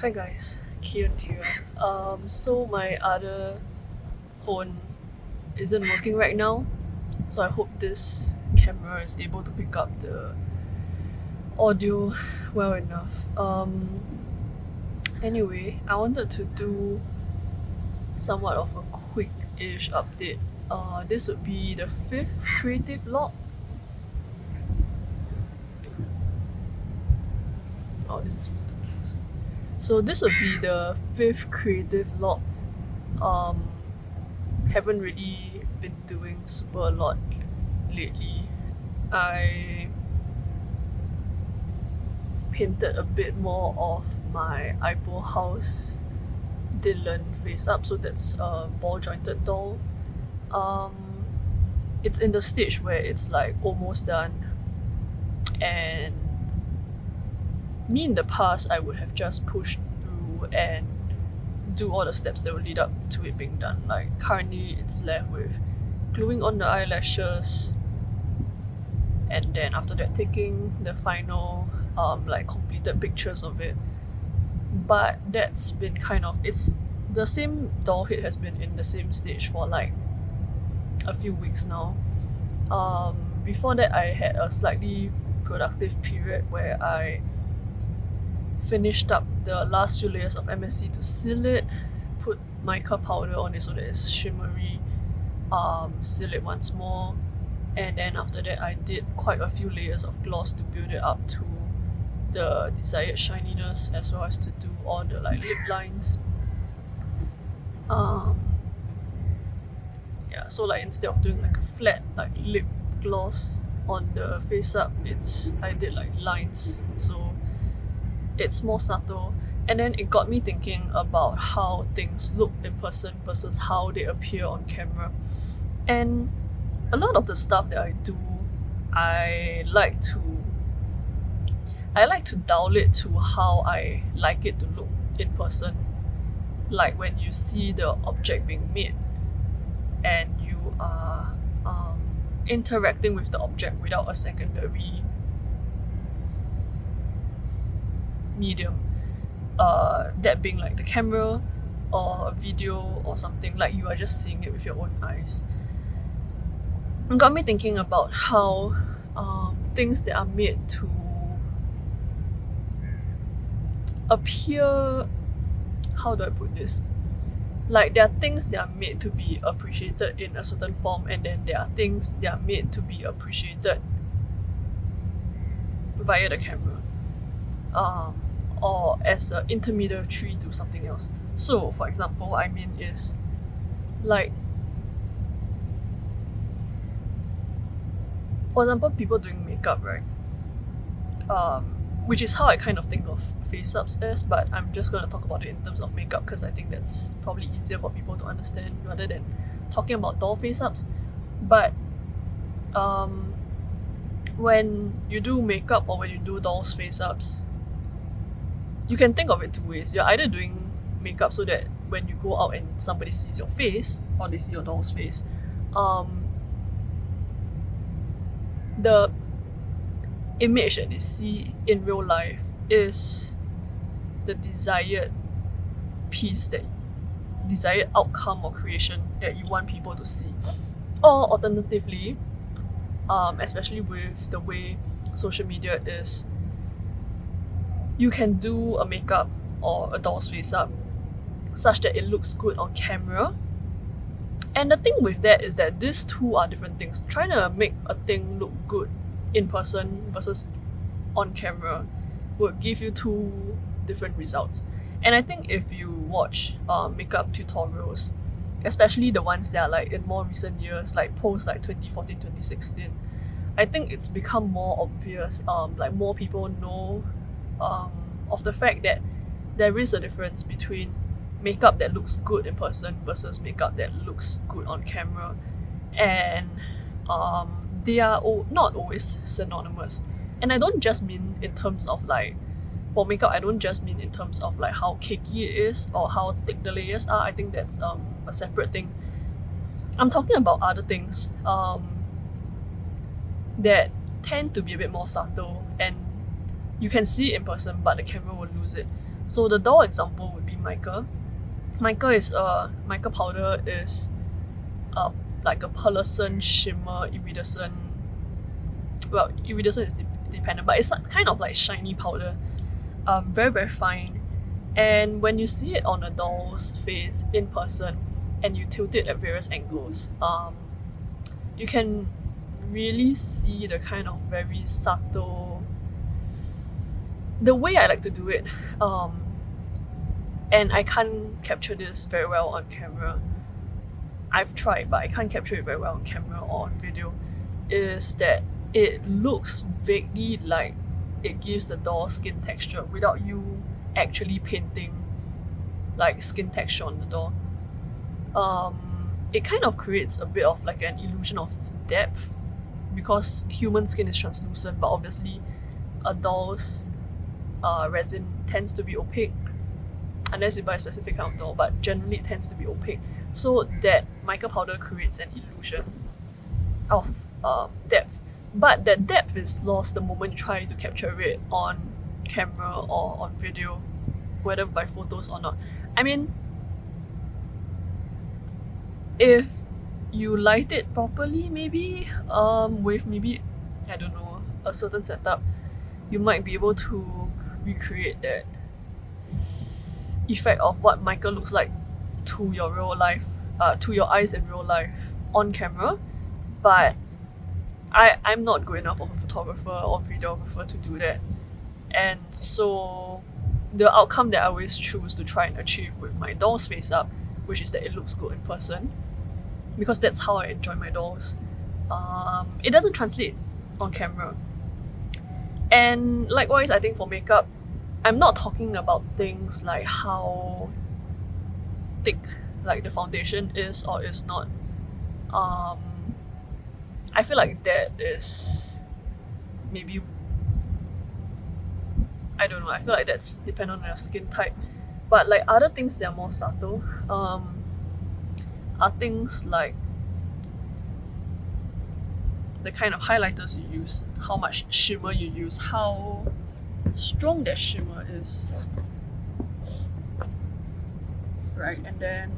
Hi guys, Kian here. So my other phone isn't working right now, so I hope this camera is able to pick up the audio well enough. Anyway, I wanted to do somewhat of a quick-ish update. This would be the fifth creative log. Oh, this is too close. So this would be the fifth creative log. Haven't really been doing super a lot lately. I painted a bit more of my eyebrow house Dylan face up, so that's a ball jointed doll. Um, it's in the stage where it's like almost done, and me in the past I would have just pushed through and do all the steps that will lead up to it being done. Like currently it's left with gluing on the eyelashes, and then after that taking the final like completed pictures of it. But that's been it's the same doll head has been in the same stage for like a few weeks now. Before that I had a slightly productive period where I finished up the last few layers of MSC to seal it, put mica powder on it so that it's shimmery, seal it once more, and then after that I did quite a few layers of gloss to build it up to the desired shininess, as well as to do all the like lip lines. Yeah, so like instead of doing like a flat like lip gloss on the face up, I did like lines, so it's more subtle. And then it got me thinking about how things look in person versus how they appear on camera. And a lot of the stuff that I do, I like to dial it to how I like it to look in person. Like when you see the object being made and you are interacting with the object without a secondary medium, that being like the camera or a video or something, like you are just seeing it with your own eyes. It got me thinking about how things that are made to appear, how do I put this? Like there are things that are made to be appreciated in a certain form, and then there are things that are made to be appreciated via the camera, or as an intermediary to something else. So for example, I mean is like, for example, people doing makeup, right? Which is how I kind of think of face ups as, but I'm just going to talk about it in terms of makeup because I think that's probably easier for people to understand rather than talking about doll face ups. But when you do makeup or when you do dolls face ups, you can think of it two ways. You're either doing makeup so that when you go out and somebody sees your face or they see your doll's face, the image that they see in real life is the desired desired outcome or creation that you want people to see. Or alternatively, especially with the way social media is, you can do a makeup or a doll's face up such that it looks good on camera. And the thing with that is that these two are different things. Trying to make a thing look good in person versus on camera would give you two different results. And I think if you watch makeup tutorials, especially the ones that are like in more recent years, like post like 2014, 2016, I think it's become more obvious, like more people know of the fact that there is a difference between makeup that looks good in person versus makeup that looks good on camera. And they are not always synonymous. And I don't just mean in terms of like, for makeup, I don't just mean in terms of like how cakey it is or how thick the layers are. I think that's a separate thing. I'm talking about other things that tend to be a bit more subtle and you can see it in person, but the camera will lose it. So the doll example would be mica. Mica powder is like a pearlescent shimmer iridescent. Well, iridescent is dependent, but it's kind of like shiny powder, very very fine. And when you see it on a doll's face in person, and you tilt it at various angles, you can really see the kind of very subtle. The way I like to do it, and I can't capture this very well on camera. I've tried, but I can't capture it very well on camera or on video. Is that it looks vaguely like it gives the doll skin texture without you actually painting like skin texture on the doll. It kind of creates a bit of like an illusion of depth because human skin is translucent, but obviously a doll's resin tends to be opaque unless you buy a specific kind of doll, but generally it tends to be opaque. So that mica powder creates an illusion of depth. But that depth is lost the moment you try to capture it on camera or on video, whether by photos or not. I mean, if you light it properly, maybe with maybe, I don't know, a certain setup, you might be able to recreate that effect of what mica looks like to your real life, to your eyes in real life on camera. But I'm not good enough of a photographer or videographer to do that. And so the outcome that I always choose to try and achieve with my doll's face up, which is that it looks good in person, because that's how I enjoy my dolls. It doesn't translate on camera. And likewise, I think for makeup, I'm not talking about things like how thick like the foundation is or is not. I feel like that is maybe, I don't know, I feel like that's dependent on your skin type. But like other things that are more subtle are things like the kind of highlighters you use, how much shimmer you use, how strong that shimmer is. Right, and then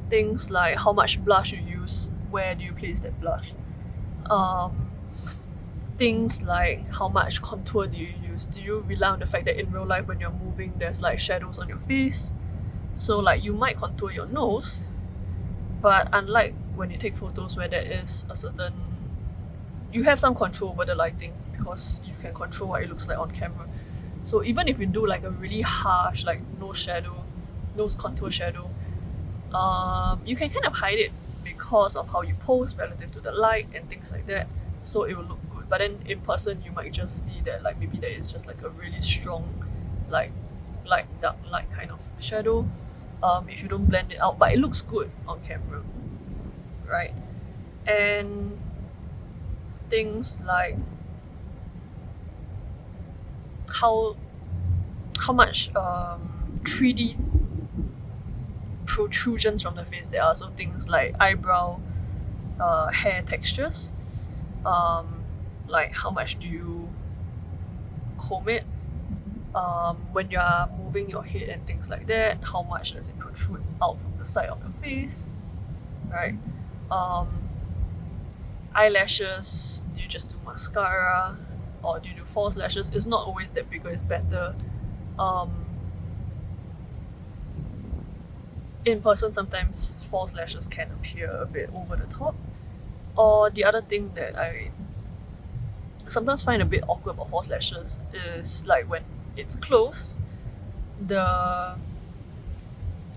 things like how much blush you use, where do you place that blush. Things like how much contour do you use. Do you rely on the fact that in real life when you're moving there's like shadows on your face? So like you might contour your nose, but unlike when you take photos where there is a certain, you have some control over the lighting because you can control what it looks like on camera. So even if you do like a really harsh like nose contour shadow, you can kind of hide it because of how you pose relative to the light and things like that, so it will look good. But then in person you might just see that like maybe there is just like a really strong like dark light kind of shadow if you don't blend it out, but it looks good on camera, right? And things like how much 3D protrusions from the face there are. So things like eyebrow, hair textures, like how much do you comb it, when you are moving your head and things like that, how much does it protrude out from the side of your face, right? Eyelashes, do you just do mascara or do you do false lashes? It's not always that bigger is better. In person sometimes false lashes can appear a bit over the top. Or the other thing that I sometimes find a bit awkward about false lashes is like when it's close, the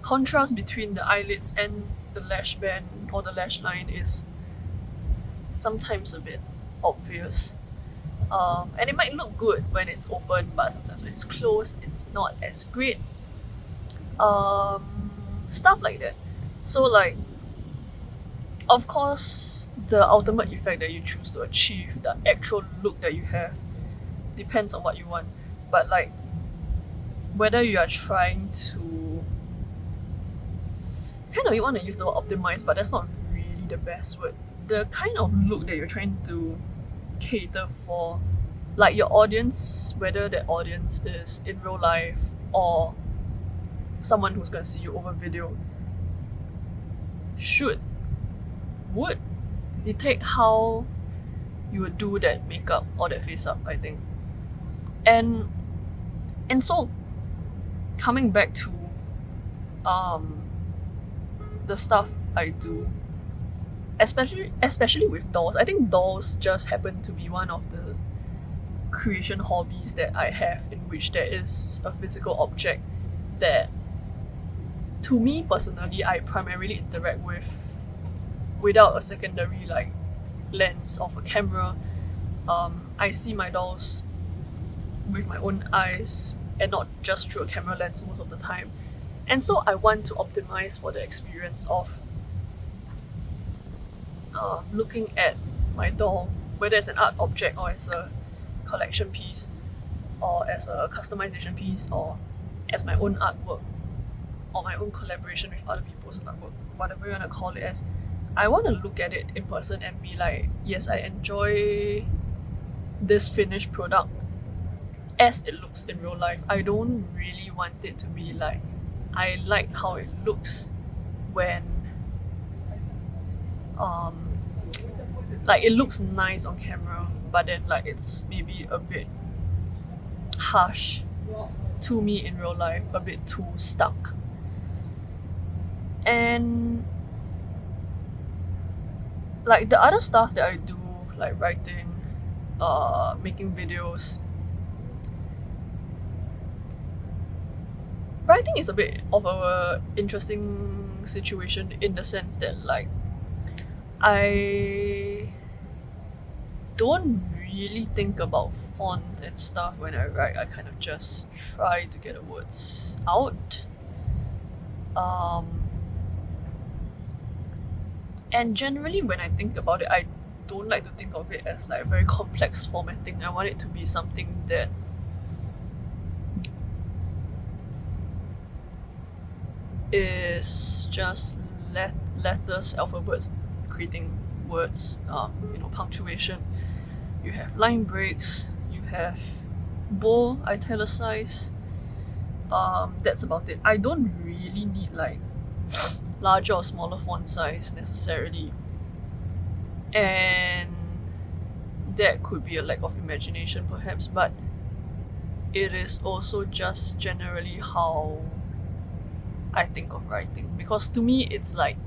contrast between the eyelids and the lash band or the lash line is sometimes a bit obvious. And it might look good when it's open, but sometimes when it's closed, it's not as great. Stuff like that. So like, of course, the ultimate effect that you choose to achieve, the actual look that you have, depends on what you want. But like, whether you are trying to, kind of you want to use the word optimize, but that's not really the best word. The kind of look that you're trying to cater for, like your audience, whether that audience is in real life or someone who's going to see you over video, would detect how you would do that makeup or that face up, I think. And so coming back to the stuff I do, especially with dolls, I think dolls just happen to be one of the creation hobbies that I have in which there is a physical object that, to me personally, I primarily interact with without a secondary like lens of a camera. I see my dolls with my own eyes and not just through a camera lens most of the time. And so I want to optimize for the experience of looking at my doll, whether as an art object or as a collection piece or as a customization piece or as my own artwork or my own collaboration with other people's artwork, whatever you want to call it as. I want to look at it in person and be like, yes, I enjoy this finished product as it looks in real life. I don't really want it to be like, I like how it looks when like it looks nice on camera, but then like it's maybe a bit harsh to me in real life, a bit too stuck. And like the other stuff that I do, like writing, making videos, writing is a bit of a interesting situation in the sense that like I don't really think about font and stuff when I write. I kind of just try to get the words out. And generally when I think about it, I don't like to think of it as like very complex formatting. I want it to be something that is just letters, alphabets, creating words, punctuation. You have line breaks, you have bold, italicized. That's about it. I don't really need like larger or smaller font size necessarily. And that could be a lack of imagination perhaps, but it is also just generally how I think of writing. Because to me it's like,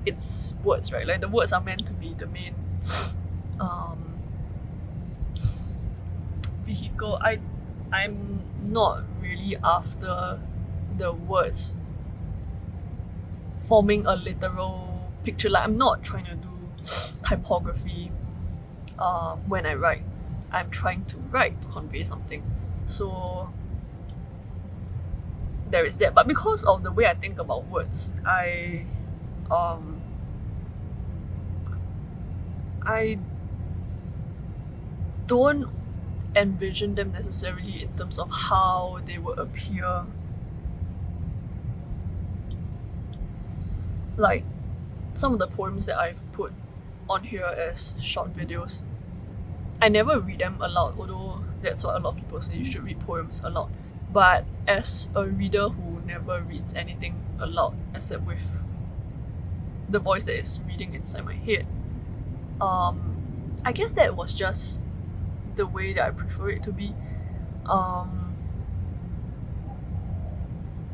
it's words, right? Like the words are meant to be the main vehicle. I'm not really after the words forming a literal picture. Like I'm not trying to do typography when I write. I'm trying to write to convey something. So there is that. But because of the way I think about words, I don't envision them necessarily in terms of how they will appear. Like some of the poems that I've put on here as short videos, I never read them aloud, although that's what a lot of people say, you should read poems aloud. But as a reader who never reads anything aloud except with the voice that is reading inside my head, I guess that was just the way that I prefer it to be.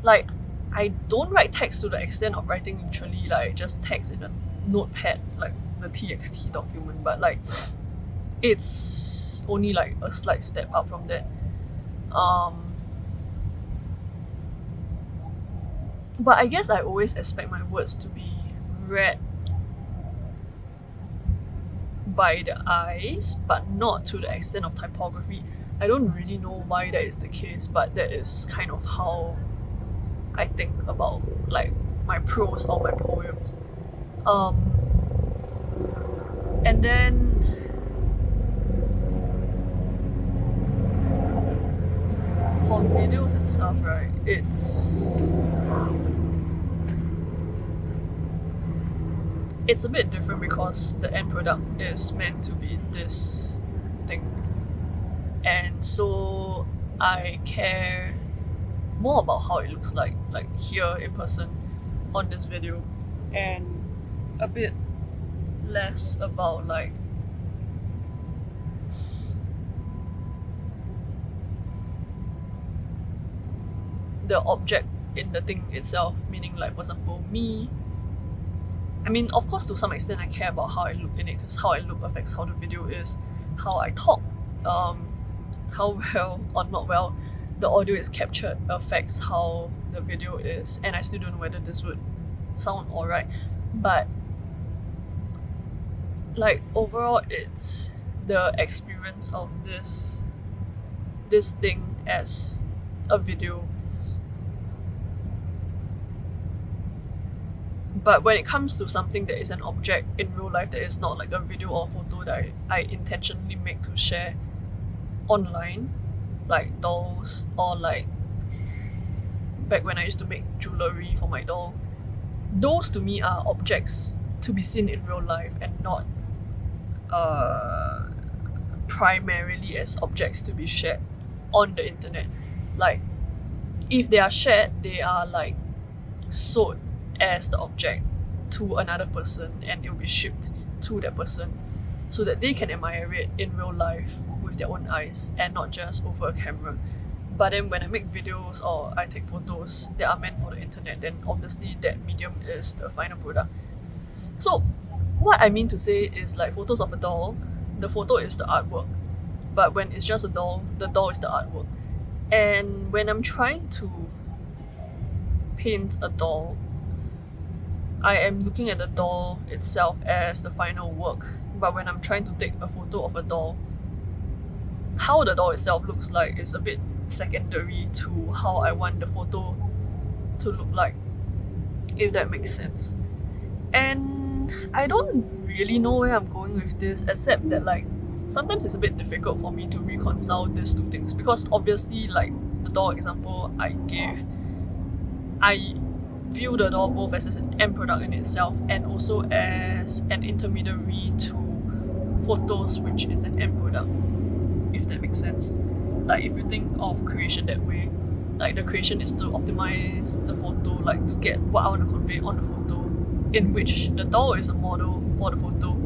Like I don't write text to the extent of writing literally like just text in a notepad, like the TXT document, but like it's only like a slight step up from that. But I guess I always expect my words to be read by the eyes, but not to the extent of typography. I don't really know why that is the case, but that is kind of how I think about like my prose or my poems. And then for videos and stuff, right, it's a bit different because the end product is meant to be this thing. and so I care more about how it looks like here in person on this video, and a bit less about like the object in the thing itself, meaning like, for example, me. I mean, of course, to some extent I care about how I look in it, because how I look affects how the video is. How I talk, how well or not well the audio is captured affects how the video is, and I still don't know whether this would sound alright, but like overall it's the experience of this thing as a video. But when it comes to something that is an object in real life, that is not like a video or photo that I intentionally make to share online, like dolls, or like back when I used to make jewellery for my doll, those to me are objects to be seen in real life and not primarily as objects to be shared on the internet. Like, if they are shared, they are like sold as the object to another person, and it will be shipped to that person so that they can admire it in real life with their own eyes and not just over a camera. But then when I make videos or I take photos that are meant for the internet, then obviously that medium is the final product. So what I mean to say is, like, photos of a doll, the photo is the artwork, but when it's just a doll, the doll is the artwork. And when I'm trying to paint a doll, I am looking at the doll itself as the final work. But when I'm trying to take a photo of a doll, how the doll itself looks like is a bit secondary to how I want the photo to look like, if that makes sense. And I don't really know where I'm going with this, except that like sometimes it's a bit difficult for me to reconcile these two things, because obviously, like the doll example I gave, I view the doll both as an end product in itself and also as an intermediary to photos, which is an end product, if that makes sense. Like, if you think of creation that way, like the creation is to optimize the photo, like to get what I want to convey on the photo, in which the doll is a model for the photo.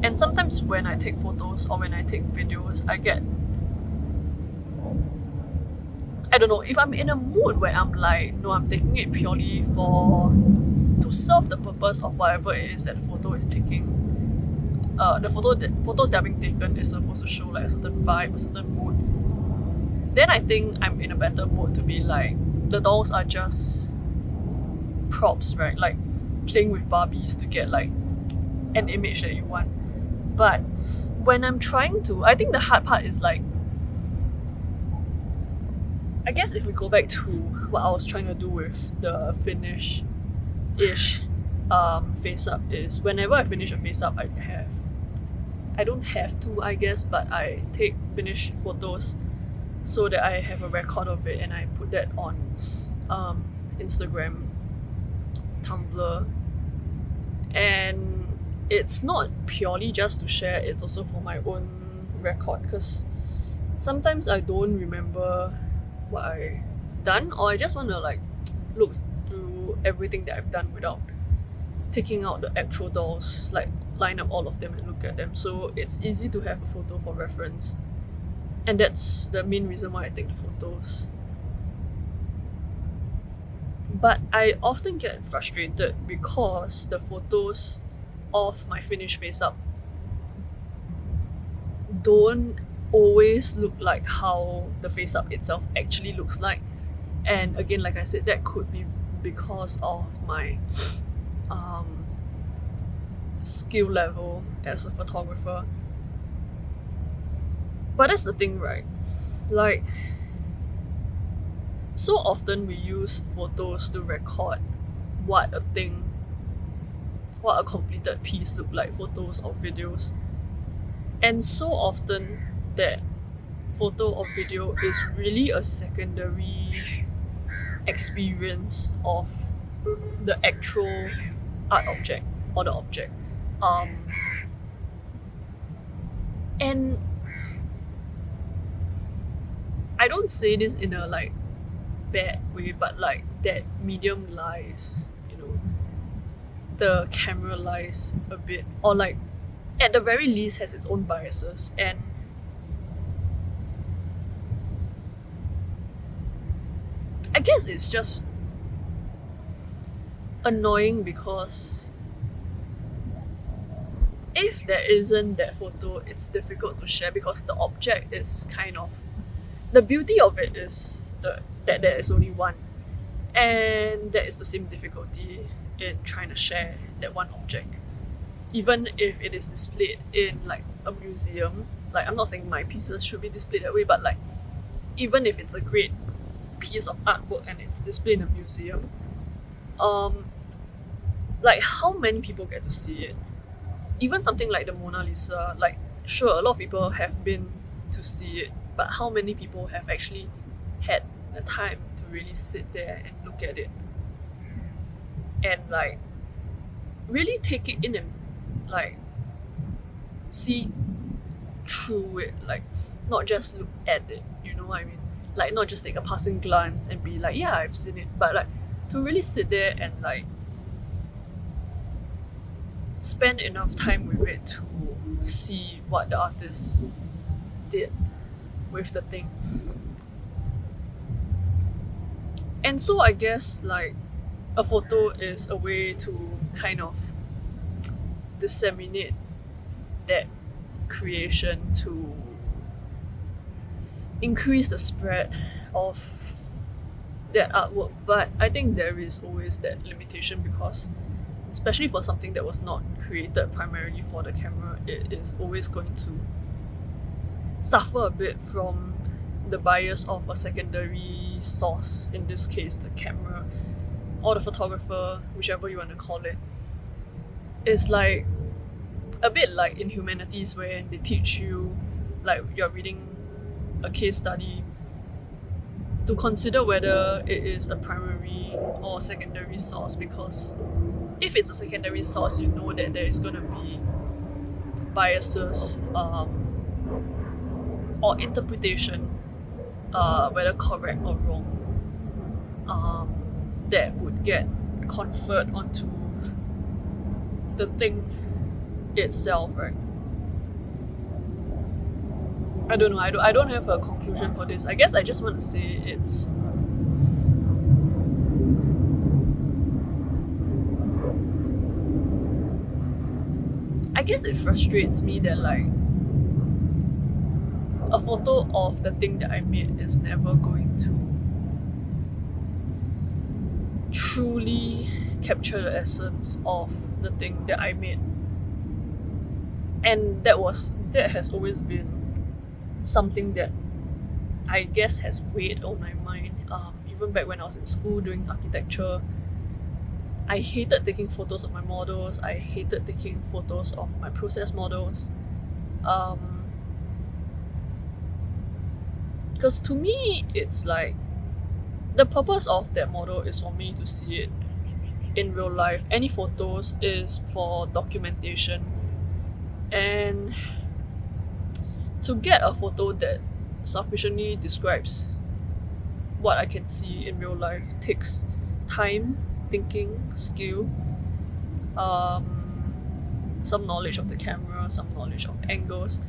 And sometimes when I take photos or when I take videos, I don't know, if I'm in a mood where I'm like, no, I'm taking it purely to serve the purpose of whatever it is that the photo is taking. The photos that are being taken is supposed to show like a certain vibe, a certain mood. Then I think I'm in a better mood to be like, the dolls are just props, right? Like playing with Barbies to get like an image that you want. But when I'm trying to, I think the hard part is like, I guess if we go back to what I was trying to do with the finish-ish face up, is whenever I finish a face up, I don't have to, I guess, but I take finished photos so that I have a record of it, and I put that on Instagram, Tumblr, and it's not purely just to share, it's also for my own record, because sometimes I don't remember what I done, or I just want to like look through everything that I've done without taking out the actual dolls, like line up all of them and look at them. So it's easy to have a photo for reference, and that's the main reason why I take the photos. But I often get frustrated because the photos of my finished face up don't always look like how the face up itself actually looks like. And again, like I said, that could be because of my skill level as a photographer. But that's the thing, right? Like, so often we use photos to record what a completed piece look like, photos or videos. And so often that photo or video is really a secondary experience of the actual art object or the object. And I don't say this in a like bad way, but like that medium lies, the camera lies a bit, or like at the very least has its own biases. And I guess it's just annoying because if there isn't that photo, it's difficult to share because the object is kind of, the beauty of it is that there is only one, and that is the same difficulty in trying to share that one object. Even if it is displayed in like a museum, like I'm not saying my pieces should be displayed that way, but like even if it's a great piece of artwork and it's displayed in a museum, like how many people get to see it? Even something like the Mona Lisa, like sure, a lot of people have been to see it, but how many people have actually had the time to really sit there and look at it and like really take it in and like see through it, like not just look at it, you know what I mean? Like not just take a passing glance and be like, yeah, I've seen it, but like to really sit there and like spend enough time with it to see what the artist did with the thing. And so I guess like a photo is a way to kind of disseminate that creation, to increase the spread of that artwork. But I think there is always that limitation because especially for something that was not created primarily for the camera, it is always going to suffer a bit from the bias of a secondary source, in this case the camera or the photographer, whichever you want to call it. It's like a bit like in humanities when they teach you, like you're reading a case study, to consider whether it is a primary or secondary source, because if it's a secondary source, you know that there is going to be biases or interpretation, whether correct or wrong, that would get conferred onto the thing itself, right? I don't know, I don't have a conclusion for this. I guess I just want to say it's I guess it frustrates me that like a photo of the thing that I made is never going to truly capture the essence of the thing that I made. And that has always been something that I guess has weighed on my mind. Even back when I was in school doing architecture, I hated taking photos of my models. I hated taking photos of my process models. Because to me, it's like the purpose of that model is for me to see it in real life. Any photos is for documentation. And to get a photo that sufficiently describes what I can see in real life takes time, thinking, skill, some knowledge of the camera, some knowledge of angles,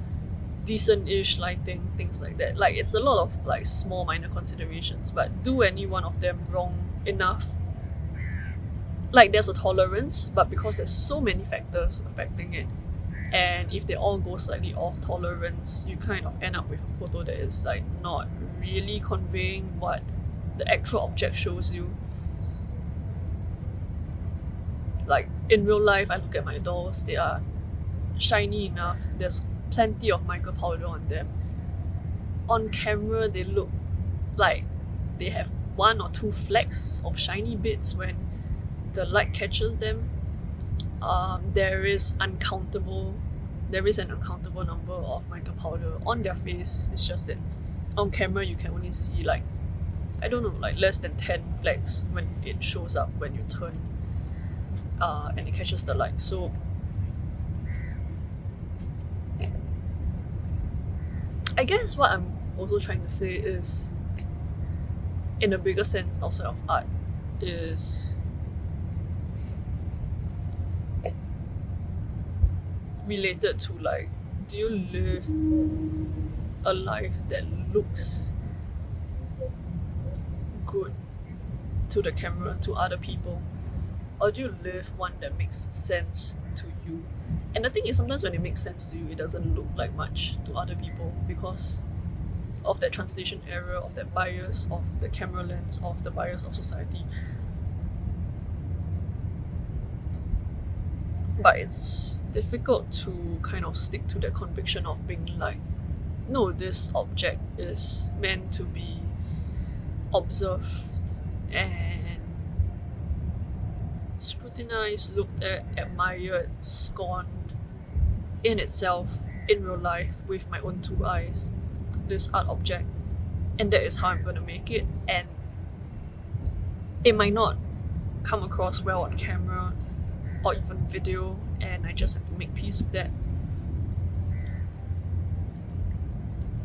decent-ish lighting, things like that. Like it's a lot of like small minor considerations, but do any one of them wrong enough, like there's a tolerance, but because there's so many factors affecting it, and if they all go slightly off tolerance, you kind of end up with a photo that is like not really conveying what the actual object shows you. Like in real life, I look at my dolls, they are shiny enough, there's plenty of mica powder on them. On camera, they look like they have one or two flecks of shiny bits when the light catches them. There is an uncountable number of mica powder on their face. It's just that on camera you can only see like, I don't know, like less than 10 flecks when it shows up when you turn and it catches the light. So I guess what I'm also trying to say is, in a bigger sense outside of art, is related to like, do you live a life that looks good to the camera, to other people, or do you live one that makes sense to you? And the thing is, sometimes when it makes sense to you, it doesn't look like much to other people because of that translation error, of that bias of the camera lens, of the bias of society. But it's difficult to kind of stick to the conviction of being like, no, this object is meant to be observed and scrutinized, looked at, admired, scorned in itself, in real life, with my own two eyes, this art object, and that is how I'm going to make it. And it might not come across well on camera or even video, and I just have to make peace with that.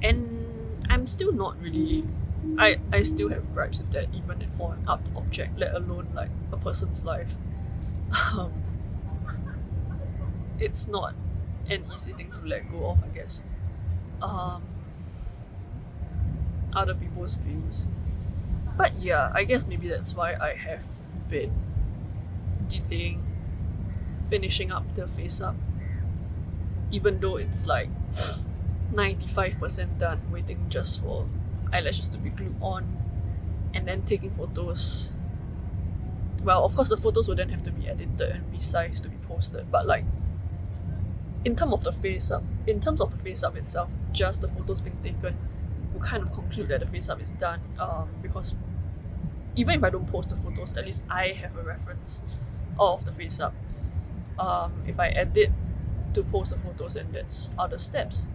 And I'm still not really, I still have gripes with that, even for an art object, let alone like a person's life. It's not an easy thing to let go of, I guess. Other people's views. But yeah, I guess maybe that's why I have been delaying finishing up the face up, even though it's like 95% done, waiting just for eyelashes to be glued on and then taking photos. Well, of course the photos will then have to be edited and resized to be posted, but like in terms of the face up itself, just the photos being taken will kind of conclude that the face up is done, because even if I don't post the photos, at least I have a reference of the face up. If I edit to post the photos, then that's other steps.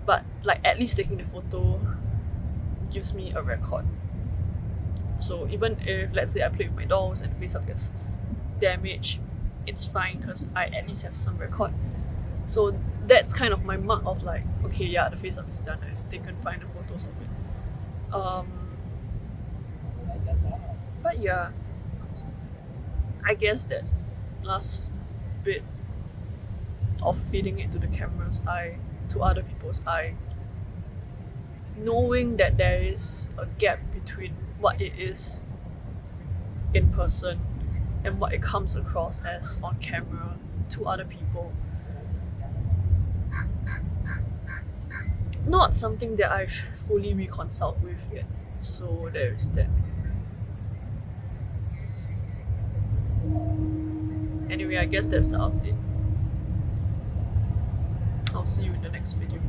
But like at least taking the photo gives me a record. So even if, let's say, I play with my dolls and the face up gets damaged, it's fine because I at least have some record. So that's kind of my mark of like, okay, yeah, the face up is done. I've taken finer photos of it. But yeah, I guess that last bit of feeding it to the camera's eye, to other people's eye, knowing that there is a gap between what it is in person and what it comes across as on camera to other people. Not something that I've fully reconciled with yet. So there is that. Anyway, I guess that's the update. I'll see you in the next video.